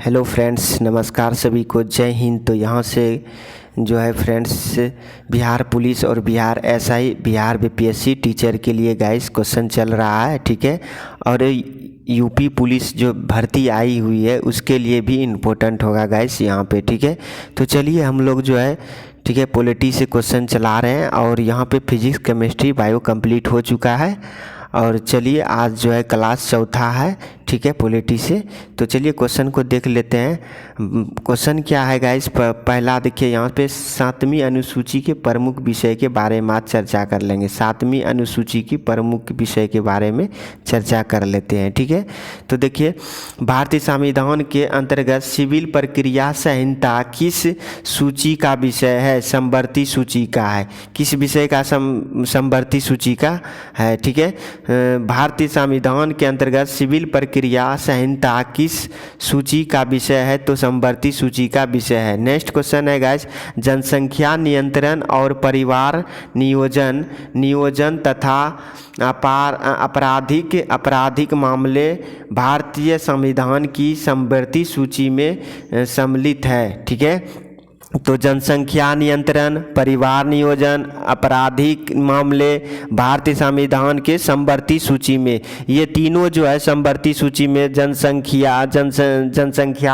Hello friends, नमस्कार सभी को, जय हिंद। तो यहाँ से जो है फ्रेंड्स, बिहार पुलिस और Bihar SI, Bihar BPSC teacher के लिए गाइस क्वेश्चन चल रहा है, ठीक है। और यूपी पुलिस जो भर्ती आई हुई है उसके लिए भी इम्पोर्टेंट होगा गाइस यहाँ पे, ठीक है। तो चलिए हम लोग जो है, ठीक है, पॉलिटी से क्वेश्चन चला रहे हैं और यहाँ पे फिजिक्स केमिस्ट्री बायो कंप्लीट हो चुका है। और चलिए आज जो है क्लास चौथा है, ठीक है, पॉलिटी से। तो चलिए क्वेश्चन को देख लेते हैं। क्वेश्चन क्या है गाइस, पहला देखिए यहाँ पे 7वीं अनुसूची के प्रमुख विषय के बारे में आज चर्चा कर लेंगे। 7वीं अनुसूची की प्रमुख विषय के बारे में चर्चा कर लेते हैं, ठीक है। तो देखिए, भारतीय संविधान के अंतर्गत सिविल प्रक्रिया संहिता किस सूची का विषय है? समवर्ती सूची का है। किस विषय का? समवर्ती सूची का है, ठीक है। भारतीय संविधान के अंतर्गत सिविल प्रक्रिया संहिता किस सूची का विषय है? तो समवर्ती सूची का विषय है। नेक्स्ट क्वेश्चन है गाइस, जनसंख्या नियंत्रण और परिवार नियोजन तथा आपराधिक मामले भारतीय संविधान की समवर्ती सूची में सम्मिलित है, ठीक है। तो जनसंख्या नियंत्रण, परिवार नियोजन, आपराधिक मामले भारतीय संविधान के समवर्ती सूची में, ये तीनों जो है समवर्ती सूची में, जनसंख्या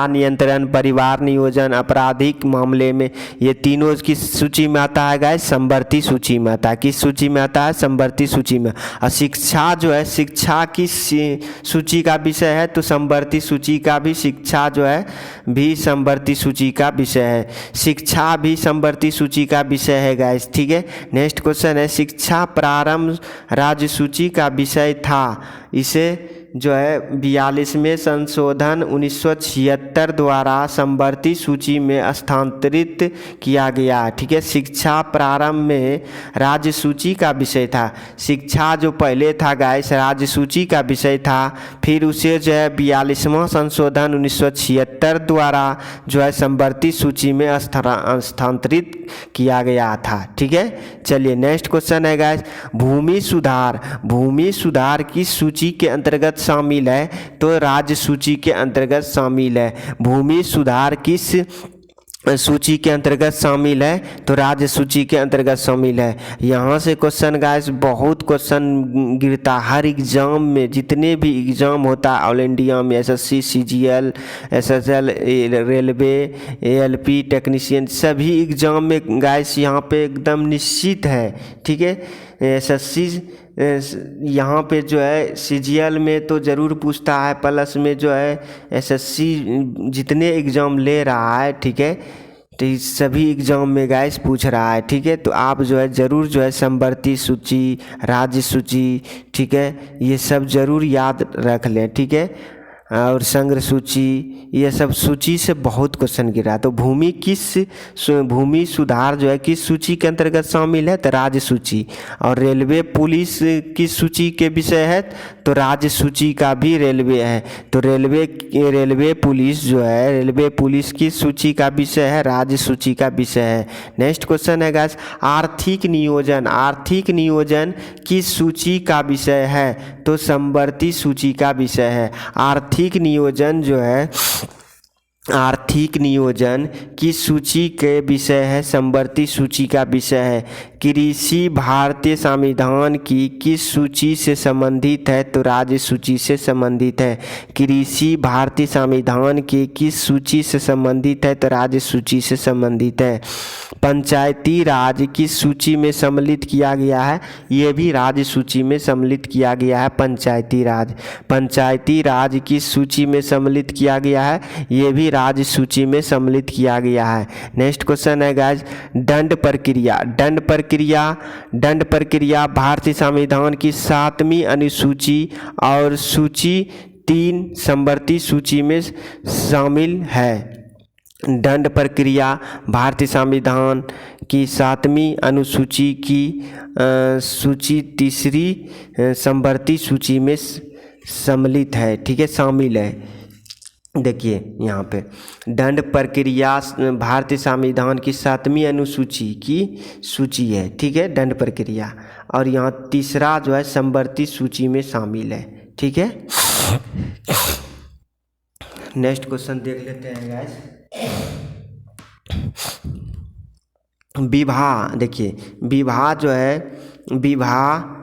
नियंत्रण, परिवार नियोजन, आपराधिक मामले में, ये तीनों किस सूची में आता है गाइस? समवर्ती सूची में आता है। किस सूची में आता है? समवर्ती सूची में। और शिक्षा जो है, शिक्षा किस सूची का विषय है? तो समवर्ती सूची का भी, शिक्षा जो है भी समवर्ती सूची का विषय है। शिक्षा भी समवर्ती सूची का विषय है गाइस, ठीक है। नेक्स्ट क्वेश्चन है, शिक्षा प्रारंभ राज्य सूची का विषय था। इसे जो है 42वें संशोधन 1976 द्वारा समवर्ती सूची में स्थानांतरित किया गया, ठीक है। शिक्षा प्रारंभ में राज्य सूची का विषय था। शिक्षा जो पहले था गाइस राज्य सूची का विषय था, फिर उसे जो है 42वां संशोधन 1976 द्वारा जो है समवर्ती सूची में स्थानांतरित किया गया था, ठीक है। चलिए नेक्स्ट क्वेश्चन है गाइस, भूमि सुधार किस सूची के अंतर्गत शामिल है? तो राज्य सूची के अंतर्गत शामिल है। भूमि सुधार किस सूची के अंतर्गत शामिल है? तो राज्य सूची के अंतर्गत शामिल है। यहाँ से क्वेश्चन गाइस बहुत क्वेश्चन गिरता हर एग्जाम में, जितने भी एग्जाम होता है ऑल इंडिया में, SSC, CGL, SSL, railway, ALP, technician, सभी एग्जाम में गाइस यहाँ पे एकदम निश्चित है, ठीक है। एसएससी यहाँ पे जो है सीजीएल में तो ज़रूर पूछता है, प्लस में जो है एसएससी जितने एग्ज़ाम ले रहा है, ठीक है, तो इस सभी एग्ज़ाम में गाइस पूछ रहा है, ठीक है। तो आप जो है ज़रूर जो है समवर्ती सूची, राज्य सूची, ठीक है, ये सब ज़रूर याद रख लें, ठीक है। और संग्रह सूची, ये सब सूची से बहुत क्वेश्चन गिरा। तो भूमि सुधार जो है किस सूची के अंतर्गत शामिल है? तो राज्य सूची। और रेलवे पुलिस किस सूची के विषय है? तो राज्य सूची का भी रेलवे है। तो रेलवे पुलिस जो है, रेलवे पुलिस किस सूची का विषय है? राज्य सूची का विषय है। नेक्स्ट क्वेश्चन है गाइस, आर्थिक नियोजन किस सूची का विषय है? तो समवर्ती सूची का विषय है। आर्थिक नियोजन किस सूची के विषय है? समवर्ती सूची का विषय है। कृषि भारतीय संविधान की किस सूची से संबंधित है? तो राज्य सूची से संबंधित है। कृषि भारतीय संविधान की किस सूची से संबंधित है? तो राज्य सूची से संबंधित है। पंचायती राज किस सूची में सम्मिलित किया गया है? ये भी राज्य सूची में सम्मिलित किया गया है। पंचायती राज किस सूची में सम्मिलित किया गया है? ये भी राज्य सूची में सम्मिलित किया गया है। नेक्स्ट क्वेश्चन है गाइस, दंड प्रक्रिया भारतीय संविधान की 7वीं अनुसूची और सूची 3 समवर्ती सूची में शामिल है। दंड प्रक्रिया भारतीय संविधान की 7वीं अनुसूची की सूची 3री समवर्ती सूची में सम्मिलित है, ठीक है, शामिल है। देखिए यहाँ पे दंड प्रक्रिया भारतीय संविधान की 7वीं अनुसूची की सूची है, ठीक है, दंड प्रक्रिया। और यहाँ तीसरा जो है समवर्ती सूची में शामिल है, ठीक है। नेक्स्ट क्वेश्चन देख लेते हैं गाइस। विवाह, देखिए विवाह जो है, विवाह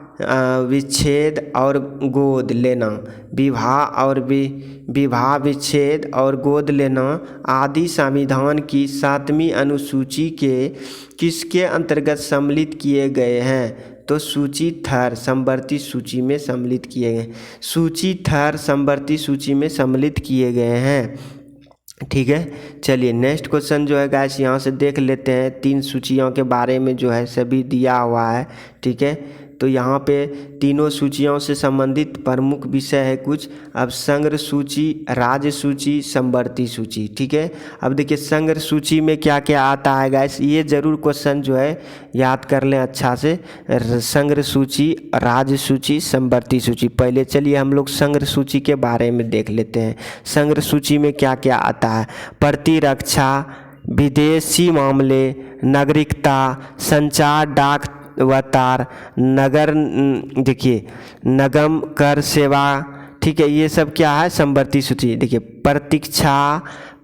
विच्छेद और गोद लेना, विवाह विच्छेद और गोद लेना आदि संविधान की 7वीं अनुसूची के किसके अंतर्गत सम्मिलित किए गए हैं? तो सूची थर समवर्ती सूची में सम्मिलित किए गए, सूची थर समवर्ती सूची में सम्मिलित किए गए हैं। ठीक है, चलिए नेक्स्ट क्वेश्चन जो है गाइस यहाँ से देख लेते हैं। 3 सूचियों के बारे में जो है सभी दिया हुआ है। ठीक है, तो यहाँ पे तीनों सूचियों से संबंधित प्रमुख विषय है कुछ। अब संग्रह सूची, राज्य सूची, समवर्ती सूची। ठीक है, अब देखिए संग्रह सूची में क्या क्या आता है गाइस, ये जरूर क्वेश्चन जो है याद कर लें अच्छा से। संग्रह सूची, राज्य सूची, समवर्ती सूची। पहले चलिए हम लोग संग्रह सूची के बारे में देख लेते हैं। संग्रह सूची में क्या क्या आता है? प्रतिरक्षा, विदेशी मामले, नागरिकता, संचार, डाक व तार, नगर, देखिए नगम, कर, सेवा। ठीक है, ये सब क्या है? समवर्ती सूची। देखिए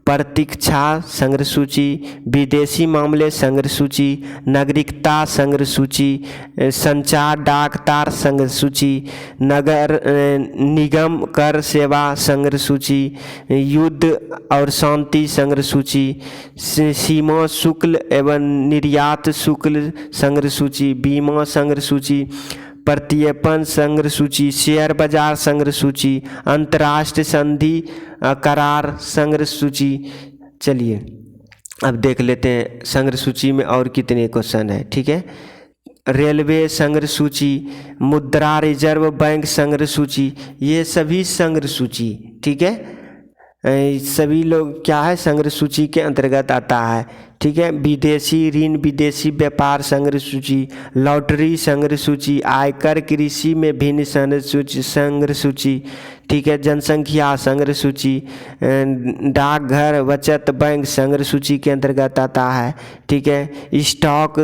प्रतीक्षा संग्रह सूची, विदेशी मामले संग्रह सूची, नागरिकता संग्रह सूची, संचार, डाक, तार संग्रह सूची, नगर निगम, कर, सेवा संग्रह सूची, युद्ध और शांति संग्रह सूची, सीमा शुल्क एवं निर्यात शुल्क संग्रह सूची, बीमा संग्रह सूची, प्रत्यर्पण संग्रह सूची, शेयर बाजार संग्रह सूची, अंतर्राष्ट्रीय संधि करार संग्रह सूची। चलिए अब देख लेते हैं संग्रह सूची में और कितने क्वेश्चन है। ठीक है, रेलवे संग्रह सूची, मुद्रा रिजर्व बैंक संग्रह सूची, ये सभी संग्रह सूची। ठीक है, सभी लोग क्या है? संग्रह सूची के अंतर्गत आता है। ठीक है, विदेशी ऋण, विदेशी व्यापार संग्रह सूची, लॉटरी संग्रह सूची, आयकर, कृषि में भिन्न संग्रह सूची। ठीक है, जनसंख्या संग्रह सूची, डाकघर, बचत बैंक संग्रह सूची के अंतर्गत आता है। ठीक है, स्टॉक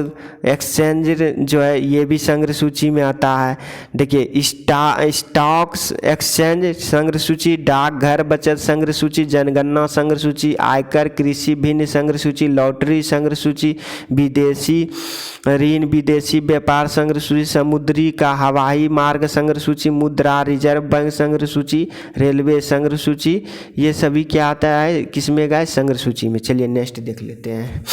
एक्सचेंज जो है ये भी संग्रह सूची में आता है। देखिए स्टॉक एक्सचेंज संग्रह सूची, डाकघर, बचत संग्रह सूची, जनगणना संग्रह सूची, आयकर, कृषि भिन्न संग्रह सूची, लॉटरी संग्रह सूची, विदेशी ऋण, विदेशी व्यापार संग्रह सूची, समुद्री का हवाई मार्ग संग्रह सूची, मुद्रा रिजर्व बैंक संग्रह सूची, रेलवे संग्रह सूची। ये सभी क्या आता है? किसमें गए? संग्रह सूची में। चलिए नेक्स्ट देख लेते हैं।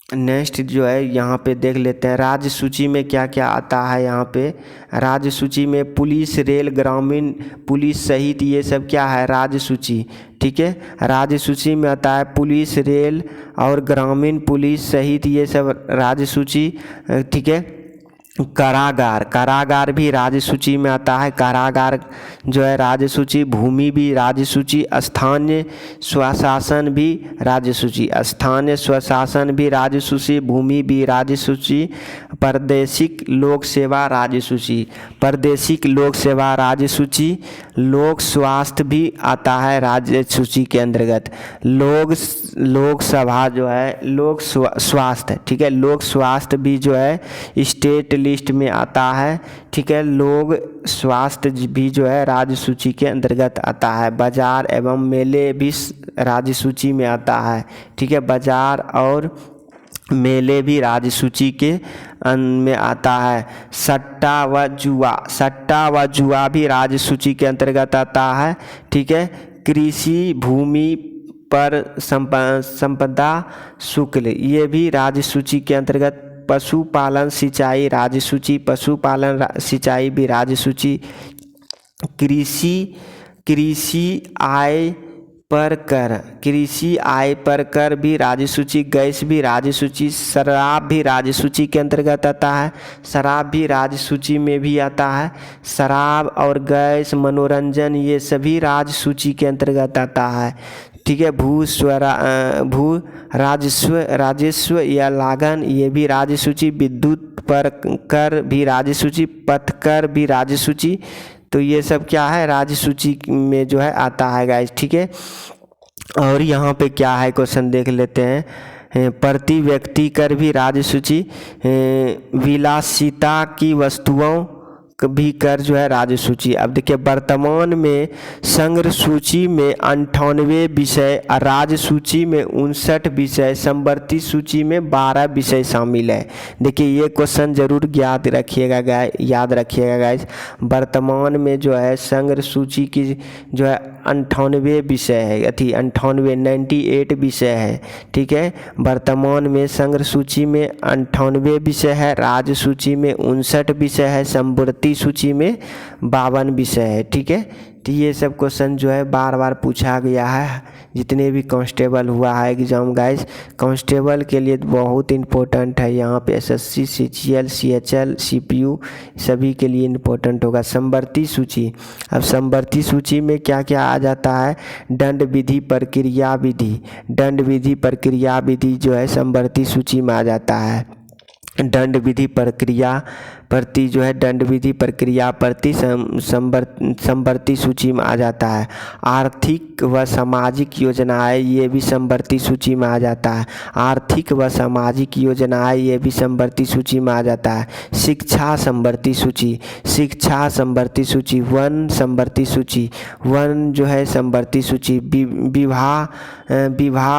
नेक्स्ट जो है यहाँ पे देख लेते हैं राज्य सूची में क्या क्या आता है। यहाँ पे राज्य सूची में पुलिस, रेल, ग्रामीण पुलिस सहित ये सब क्या है? राज्य सूची। ठीक है, राज्य सूची में आता है पुलिस, रेल और ग्रामीण पुलिस सहित ये सब राज्य सूची। ठीक है, कारागार भी राज्य सूची में आता है। कारागार जो है राज्य सूची, भूमि भी राज्य सूची, स्थानीय स्वशासन भी राज्य सूची, स्थानीय स्वशासन भी राज्य सूची, भूमि भी राज्य सूची, प्रादेशिक लोक सेवा राज्य सूची, प्रादेशिक लोक सेवा राज्य सूची, लोक स्वास्थ्य भी आता है राज्य सूची के अंतर्गत। लोक सभा जो है लोक स्वास्थ्य। ठीक है, लोक स्वास्थ्य भी जो है स्टेट लिस्ट में आता है। ठीक है, लोक स्वास्थ्य भी जो है राज्य सूची के अंतर्गत आता है। बाजार एवं मेले भी राज्य सूची में आता है। ठीक है, बाजार और मेले भी राज्य सूची के में आता है। सट्टा व जुआ भी राज्य सूची के अंतर्गत आता है। ठीक है, कृषि भूमि पर संपदा शुल्क ये भी राज्य सूची के अंतर्गत। पशुपालन सिंचाई राज्य सूची, पशुपालन सिंचाई भी राज्य सूची। कृषि आय पर कर भी राज्य सूची, गैस भी राज्य सूची, शराब भी राज्य सूची के अंतर्गत आता है। शराब भी राज्य सूची में भी आता है। शराब और गैस, मनोरंजन ये सभी राज्य सूची के अंतर्गत आता है। ठीक है, भू राजस्व या लागन ये भी राज्य सूची। विद्युत पर कर भी राज्य सूची, पथ कर भी राज्य सूची। तो ये सब क्या है? राज्य सूची में जो है आता है गाइस। ठीक है, और यहाँ पे क्या है क्वेश्चन देख लेते हैं। प्रति व्यक्ति कर भी राज्य सूची। विलासिता की वस्तुओं भी कर जो है राज्य सूची। अब देखिए वर्तमान में संग्रह सूची में 98 विषय, राज्य सूची में 59 विषय, समवर्ती सूची में 12 विषय शामिल है। देखिए ये क्वेश्चन जरूर याद रखिएगा गाइस। वर्तमान में जो है संग्रह सूची की जो है 98 विषय है, 98 विषय है। ठीक है, वर्तमान में संग्रह सूची में 98 विषय है, राज्य सूची में 59 विषय है, समवर्ती सूची में 52 विषय है। ठीक है, तो ये सब क्वेश्चन जो है बार बार पूछा गया है जितने भी कांस्टेबल हुआ है एग्जाम गाइस। कांस्टेबल के लिए बहुत इंपॉर्टेंट है, यहाँ पे एसएससी, सीजीएल, सीएचएल, सीपीयू सभी के लिए इंपॉर्टेंट होगा। समवर्ती सूची, अब समवर्ती सूची में क्या क्या आ जाता है, दंड विधि प्रक्रिया विधि, दंड विधि प्रक्रिया विधि जो है समवर्ती सूची में आ जाता है। दंड विधि प्रक्रिया प्रति जो है दंड विधि प्रक्रिया प्रति समवर्ती सूची में आ जाता है। आर्थिक व सामाजिक योजनाएं ये भी समवर्ती सूची में आ जाता है। आर्थिक व सामाजिक योजनाएं ये भी समवर्ती सूची में आ जाता है। शिक्षा समवर्ती सूची, शिक्षा समवर्ती सूची, वन समवर्ती सूची, वन जो है समवर्ती सूची, विवाह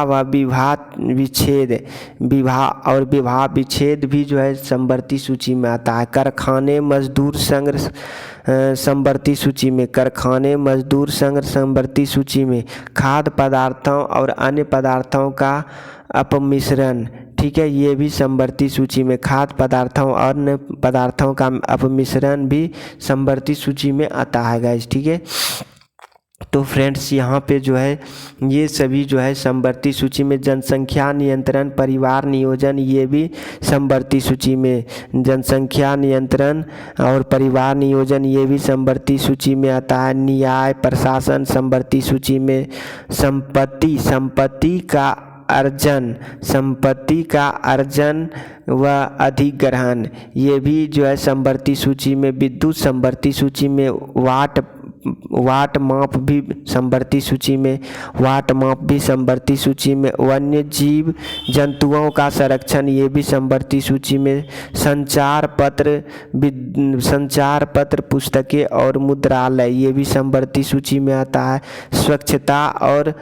व विवाह विच्छेद, विवाह और विवाह विच्छेद भी जो है समवर्ती सूची में आता है। कारखाने मजदूर संघ समवर्ती सूची में, कारखाने मजदूर संघ समवर्ती सूची में। खाद्य पदार्थों और अन्य पदार्थों का अपमिश्रण, ठीक है, ये भी समवर्ती सूची में। खाद्य पदार्थों और अन्य पदार्थों का अपमिश्रण भी समवर्ती सूची में आता है गाइस। ठीक है, तो फ्रेंड्स यहाँ पे जो है ये सभी जो है समवर्ती सूची में। जनसंख्या नियंत्रण, परिवार नियोजन ये भी समवर्ती सूची में। जनसंख्या नियंत्रण और परिवार नियोजन ये भी समवर्ती सूची में आता है। न्याय प्रशासन समवर्ती सूची में। संपत्ति का अर्जन व अधिग्रहण ये भी जो है समवर्ती सूची में। विद्युत समवर्ती सूची में। वाट माप भी समवर्ती सूची में, वाट माप भी समवर्ती सूची में। वन्य जीव जंतुओं का संरक्षण ये भी समवर्ती सूची में। संचार पत्र पुस्तकें और मुद्रालय ये भी समवर्ती सूची में आता है। स्वच्छता और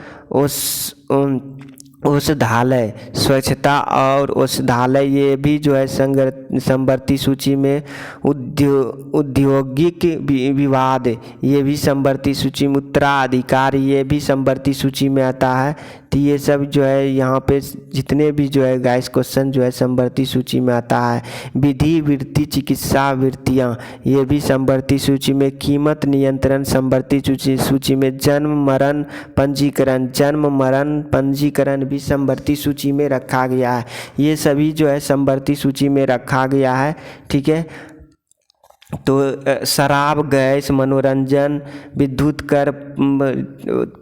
औषधालय, स्वच्छता और औषधालय ये भी जो है समवर्ती सूची में। औद्योगिक विवाद ये भी समवर्ती सूची में। उत्तराधिकार ये भी समवर्ती सूची में आता है। तो ये सब जो है यहाँ पे जितने भी जो है गाइस क्वेश्चन जो है समवर्ती सूची में आता है। विधि वृत्ति चिकित्सा वृत्तियाँ ये भी समवर्ती सूची में। कीमत नियंत्रण समवर्ती सूची में। जन्म मरण पंजीकरण भी समवर्ती सूची में रखा गया है। ये सभी जो है समवर्ती सूची में रखा गया है। ठीक है, तो शराब, गैस, मनोरंजन, विद्युत कर,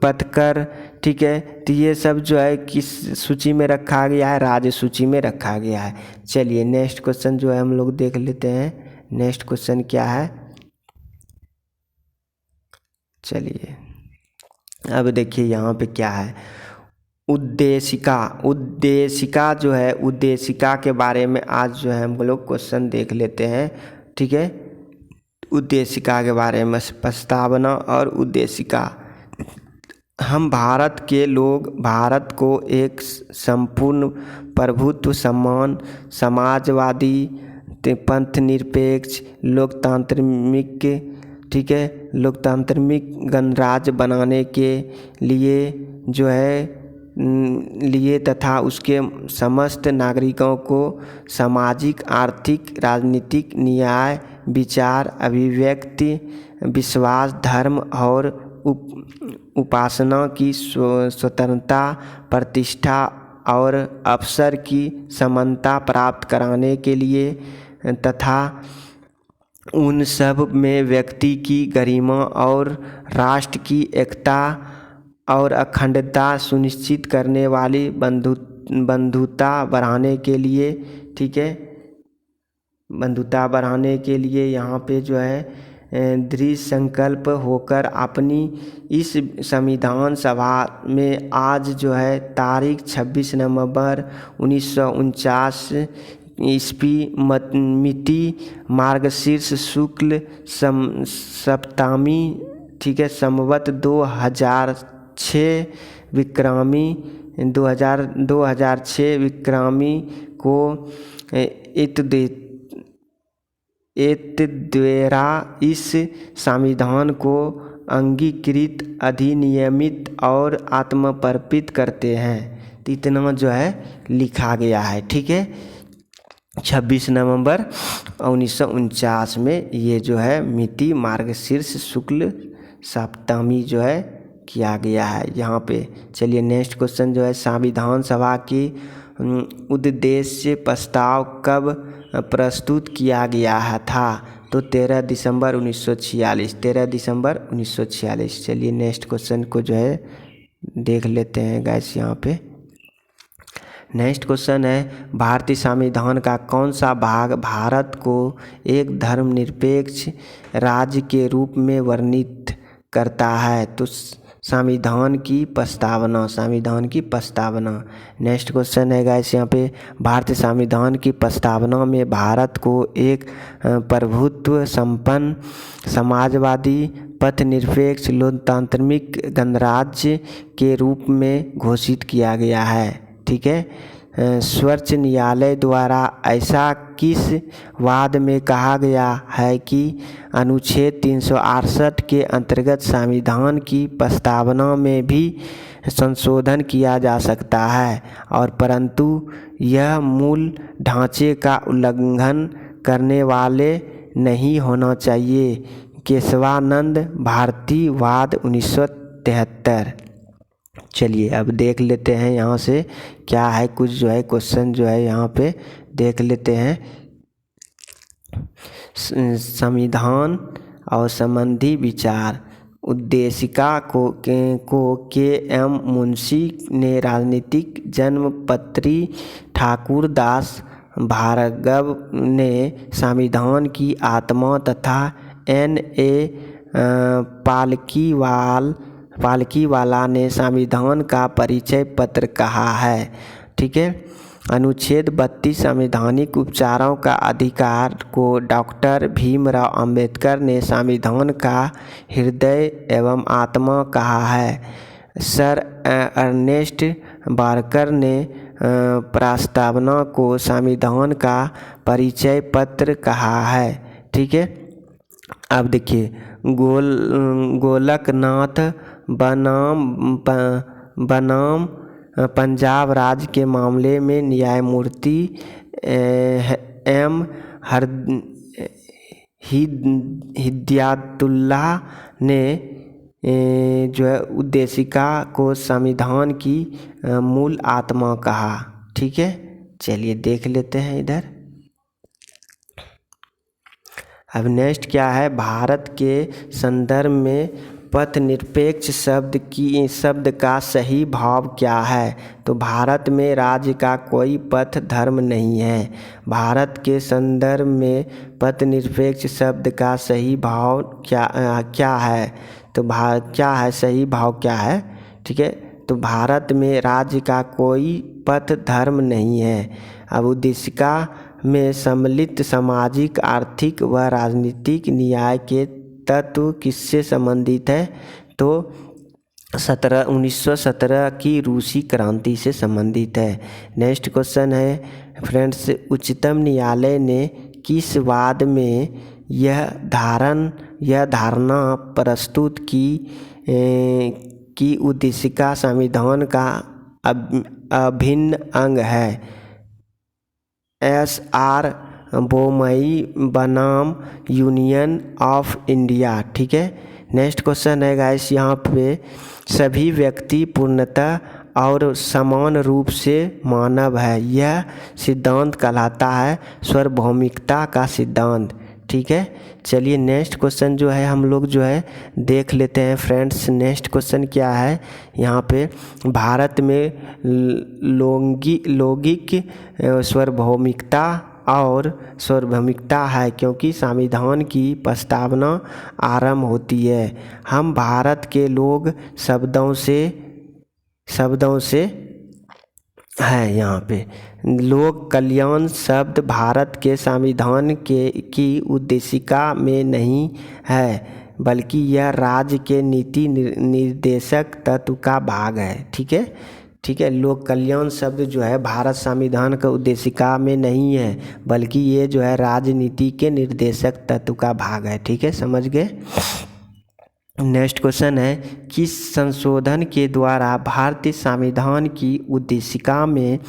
पथकर, ठीक है, तो ये सब जो है किस सूची में रखा गया है, राज्य सूची में रखा गया है। चलिए नेक्स्ट क्वेश्चन जो है हम लोग देख लेते हैं। नेक्स्ट क्वेश्चन क्या है, चलिए अब देखिए यहाँ पे क्या है। उद्देशिका जो है, उद्देशिका के बारे में आज जो है हम लोग क्वेश्चन देख लेते हैं। ठीक है, उद्देशिका के बारे में। प्रस्तावना और उद्देशिका। हम भारत के लोग भारत को एक संपूर्ण प्रभुत्व, समान, समाजवादी, पंथ निरपेक्ष, लोकतांत्रिक, ठीक है, लोकतांत्रिक गणराज्य बनाने के लिए तथा उसके समस्त नागरिकों को सामाजिक, आर्थिक, राजनीतिक, न्याय, विचार, अभिव्यक्ति, विश्वास, धर्म और उपासना की स्वतंत्रता, प्रतिष्ठा और अवसर की समानता प्राप्त कराने के लिए तथा उन सब में व्यक्ति की गरिमा और राष्ट्र की एकता और अखंडता सुनिश्चित करने वाली बंधुता बढ़ाने के लिए, ठीक है, बंधुता बढ़ाने के लिए यहाँ पे जो है दृढ़ संकल्प होकर अपनी इस संविधान सभा में आज जो है तारीख 26 नवंबर 1949 मिति मार्गशीर्ष शुक्ल सप्तमी, ठीक है, संवत 2006 विक्रमी 2006 विक्रमी को द्वारा इस संविधान को अंगीकृत, अधिनियमित और आत्मपर्पित करते हैं। तो इतना जो है लिखा गया है, ठीक है। 26 नवंबर 1949 में ये जो है मिति मार्गशीर्ष शुक्ल सप्तमी जो है किया गया है यहाँ पे। चलिए नेक्स्ट क्वेश्चन जो है, संविधान सभा की उद्देश्य प्रस्ताव कब प्रस्तुत किया गया था? तो 13 दिसंबर 1946, 13 दिसंबर 1946। चलिए नेक्स्ट क्वेश्चन को जो है देख लेते हैं गाइस यहाँ पे। नेक्स्ट क्वेश्चन है, भारतीय संविधान का कौन सा भाग भारत को एक धर्मनिरपेक्ष राज्य के रूप में वर्णित करता है? तो संविधान की प्रस्तावना, संविधान की प्रस्तावना। नेक्स्ट क्वेश्चन है गाइस यहाँ पे, भारतीय संविधान की प्रस्तावना में भारत को एक प्रभुत्व संपन्न समाजवादी पथनिरपेक्ष लोकतांत्रिक गणराज्य के रूप में घोषित किया गया है, ठीक है। सर्वोच्च न्यायालय द्वारा ऐसा किस वाद में कहा गया है कि अनुच्छेद 368 के अंतर्गत संविधान की प्रस्तावना में भी संशोधन किया जा सकता है और परंतु यह मूल ढांचे का उल्लंघन करने वाले नहीं होना चाहिए? केशवानंद भारती वाद 1973। चलिए अब देख लेते हैं यहाँ से क्या है, कुछ जो है क्वेश्चन जो है यहाँ पे देख लेते हैं। संविधान और संबंधी विचार। उद्देशिका को के.एम. मुंशी ने राजनीतिक जन्मपत्री ठाकुरदास भार्गव ने संविधान की आत्मा तथा N.A. पालकीवाला ने संविधान का परिचय पत्र कहा है, ठीक है। अनुच्छेद 32 संवैधानिक उपचारों का अधिकार को डॉक्टर भीमराव अंबेडकर ने संविधान का हृदय एवं आत्मा कहा है। सर अर्नेस्ट बारकर ने प्रस्तावना को संविधान का परिचय पत्र कहा है, ठीक है। अब देखिए, गोलकनाथ बनाम पंजाब राज्य के मामले में न्यायमूर्ति एम हिदायतुल्लाह ने जो है उद्देशिका को संविधान की मूल आत्मा कहा, ठीक है। चलिए देख लेते हैं इधर। अब नेक्स्ट क्या है, भारत के संदर्भ में पथनिरपेक्ष शब्द का सही भाव क्या है? तो भारत में राज्य का कोई पथ धर्म नहीं है। भारत के संदर्भ में पथनिरपेक्ष शब्द का सही भाव क्या है? तो क्या है सही भाव क्या है, ठीक है। तो भारत में राज्य का कोई पथ धर्म नहीं है। अब उद्देशिका में सम्मिलित सामाजिक, आर्थिक व राजनीतिक न्याय के तत्व किससे संबंधित है? तो 1917 की रूसी क्रांति से संबंधित है। नेक्स्ट क्वेश्चन है फ्रेंड्स, उच्चतम न्यायालय ने किस वाद में यह धारणा प्रस्तुत की कि उद्देशिका संविधान का अभिन्न अंग है? S.R. बोमई बनाम यूनियन ऑफ इंडिया, ठीक है। नेक्स्ट क्वेश्चन है गाइस यहाँ पे, सभी व्यक्ति पूर्णतः और समान रूप से मानव है, यह सिद्धांत कहलाता है सार्वभौमिकता का सिद्धांत, ठीक है। चलिए नेक्स्ट क्वेश्चन जो है हम लोग जो है देख लेते हैं फ्रेंड्स। नेक्स्ट क्वेश्चन क्या है यहाँ पे, भारत में लौकिक सार्वभौमिकता है क्योंकि संविधान की प्रस्तावना आरंभ होती है, हम भारत के लोग शब्दों से है यहाँ पे। लोक कल्याण शब्द भारत के संविधान की उद्देशिका में नहीं है, बल्कि यह राज्य के नीति निर्देशक तत्व का भाग है। ठीक है, ठीक है। लोक कल्याण शब्द जो है भारत संविधान का उद्देशिका में नहीं है, बल्कि ये जो है राजनीति के निर्देशक तत्व का भाग है। ठीक है, समझ गए। नेक्स्ट क्वेश्चन है, किस संशोधन के द्वारा भारतीय संविधान की उद्देशिका में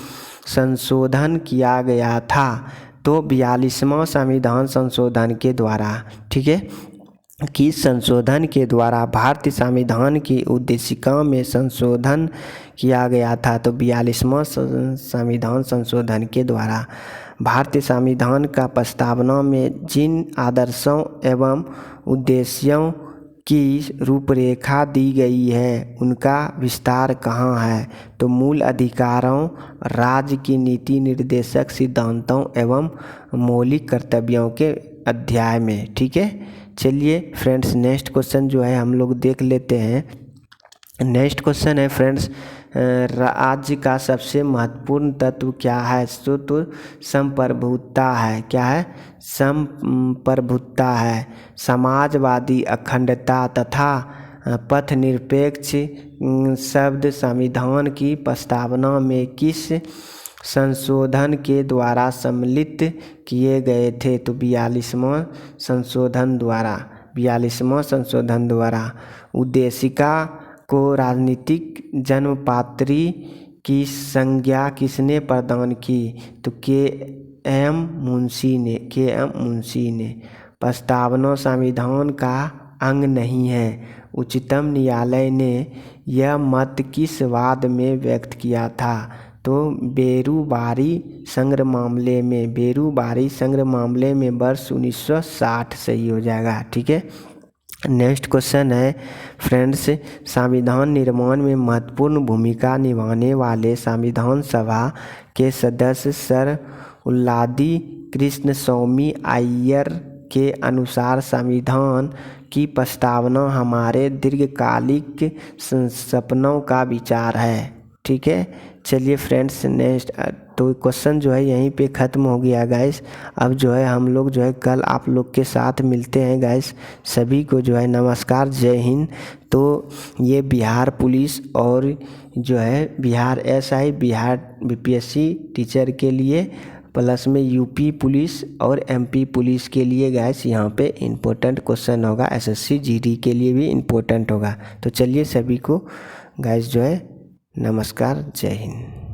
संशोधन किया गया था? तो 42वां संविधान संशोधन के द्वारा। ठीक है, किस संशोधन के द्वारा भारतीय संविधान की उद्देशिका में संशोधन किया गया था? तो 42वां संविधान संशोधन के द्वारा। भारतीय संविधान का प्रस्तावना में जिन आदर्शों एवं उद्देश्यों की रूपरेखा दी गई है, उनका विस्तार कहाँ है? तो मूल अधिकारों, राज्य की नीति निर्देशक सिद्धांतों एवं मौलिक कर्तव्यों के अध्याय में। ठीक है, चलिए फ्रेंड्स नेक्स्ट क्वेश्चन जो है हम लोग देख लेते हैं। नेक्स्ट क्वेश्चन है फ्रेंड्स, राज्य का सबसे महत्वपूर्ण तत्व क्या है? तो संप्रभुता है। क्या है? संप्रभुता है। समाजवादी अखंडता तथा पथनिरपेक्ष शब्द संविधान की प्रस्तावना में किस संशोधन के द्वारा सम्मिलित किए गए थे? तो 42वां संशोधन द्वारा। 42वां संशोधन द्वारा। उद्देशिका को राजनीतिक जन्मपात्री की संज्ञा किसने प्रदान की? तो के.एम. मुंशी ने। प्रस्तावना संविधान का अंग नहीं है। उच्चतम न्यायालय ने यह मत किस वाद में व्यक्त किया था? तो बेरुबारी संग्रह मामले में वर्ष 1960 सही हो जाएगा। ठीक है, नेक्स्ट क्वेश्चन है फ्रेंड्स, संविधान निर्माण में महत्वपूर्ण भूमिका निभाने वाले संविधान सभा के सदस्य सर उल्लादी कृष्णस्वामी अय्यर के अनुसार संविधान की प्रस्तावना हमारे दीर्घकालिक सपनों का विचार है। ठीक है, चलिए फ्रेंड्स नेक्स्ट तो क्वेश्चन जो है यहीं पे ख़त्म हो गया गाइस। अब जो है हम लोग जो है कल आप लोग के साथ मिलते हैं गाइस। सभी को जो है नमस्कार, जय हिंद। तो ये बिहार पुलिस और जो है Bihar SI, Bihar BPSC teacher के लिए, प्लस में यूपी पुलिस और एमपी पुलिस के लिए गाइस यहाँ पे इम्पोर्टेंट क्वेश्चन होगा। एसएससी जीडी के लिए भी इम्पोर्टेंट होगा। तो चलिए सभी को गाइस जो है नमस्कार, जय हिंद।